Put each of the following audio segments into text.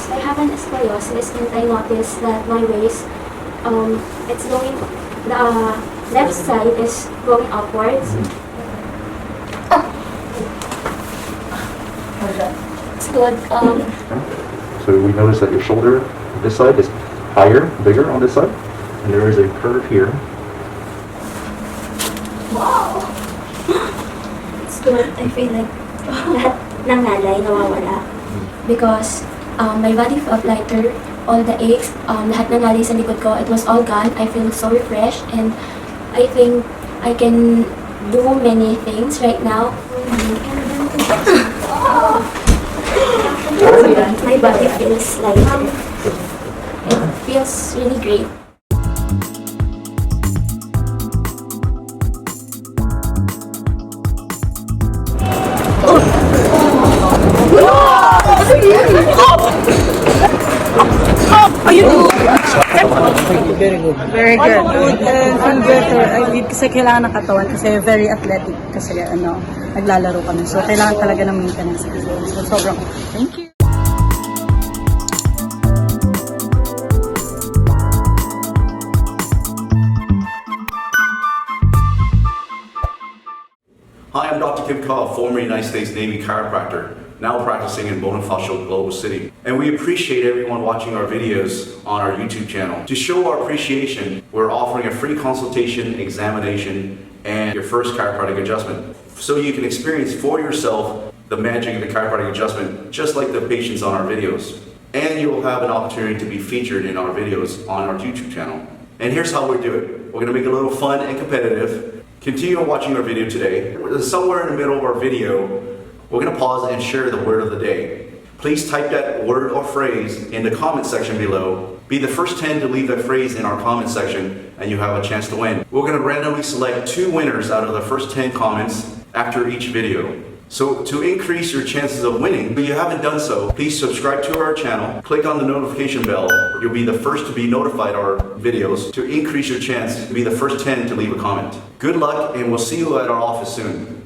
because I have an scoliosis and I noticed that my waist, it's going, the left side is going upwards. It's good. So we notice that your shoulder, this side, is higher, bigger on this side, and there is a curve here. Wow! It's good. I feel like lahat ng nalay nawawala. Because my body felt lighter, all the aches, lahat ng nalay sa likod ko, it was all gone. I feel so refreshed and I think I can do many things right now. My body feels lighter. It feels really great. Very good. Very good. And better. I need kasi kailangan ng katawan kasi very athletic kasi naglalaro kami. So kailangan talaga ng maintenance. So sobrang. Thank you. Hi, I'm Dr. Khauv, former United States Navy chiropractor, now practicing in Bonifacio, Global City. And we appreciate everyone watching our videos on our YouTube channel. To show our appreciation, we're offering a free consultation, examination, and your first chiropractic adjustment. So you can experience for yourself the magic of the chiropractic adjustment, just like the patients on our videos. And you'll have an opportunity to be featured in our videos on our YouTube channel. And here's how we do it. We're gonna make it a little fun and competitive. Continue watching our video today. Somewhere in the middle of our video, we're going to pause and share the word of the day. Please type that word or phrase in the comment section below. Be the first 10 to leave that phrase in our comment section and you have a chance to win. We're going to randomly select 2 winners out of the first 10 comments after each video. So to increase your chances of winning, if you haven't done so, please subscribe to our channel, click on the notification bell. You'll be the first to be notified our videos to increase your chance to be the first 10 to leave a comment. Good luck and we'll see you at our office soon.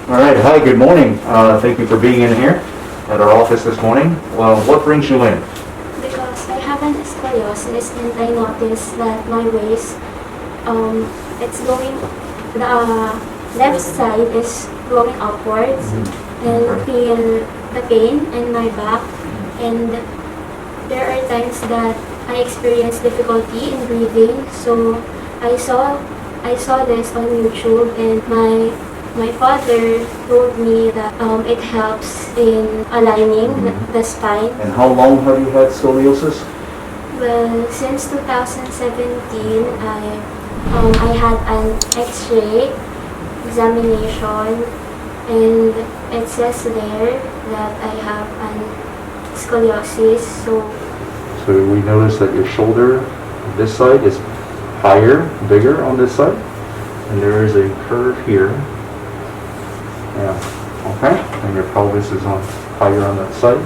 All right, hi, good morning. Thank you for being in here at our office this morning. Well, what brings you in? Because I have an scoliosis and I noticed that my waist, it's going, the left side is going upwards and feel the pain in my back, and there are times that I experience difficulty in breathing. So I saw this on YouTube and my father told me that it helps in aligning the spine. And how long have you had scoliosis? Well, since 2017, I had an X-ray examination and it says there that I have an scoliosis. So we notice that your shoulder, this side, is higher, bigger on this side, and there is a curve here. Yeah, okay, and your pelvis is higher on that side.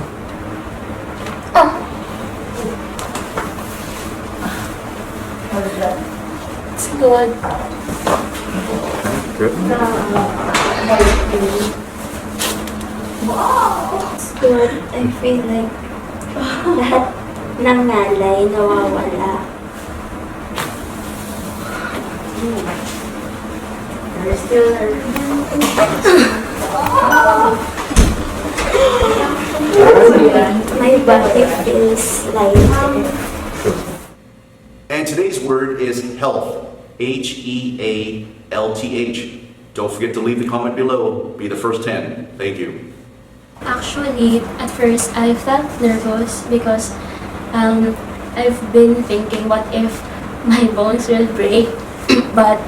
It's good. Good. Wow! It's good. I feel like lahat ng nalay nawawala. There's still my body feels lighter. And today's word is health. H-E-A-L-T-H. Don't forget to leave the comment below. Be the first 10. Thank you. Actually, at first I felt nervous because I've been thinking what if my bones will break. But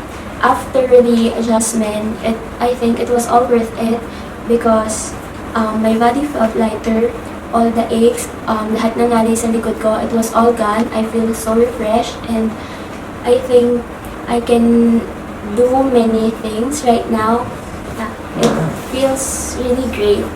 after the adjustment, I think it was all worth it because my body felt lighter. All the aches, lahat ng nalay sa likod ko, it was all gone. I feel so refreshed and I think I can do many things right now. It feels really great.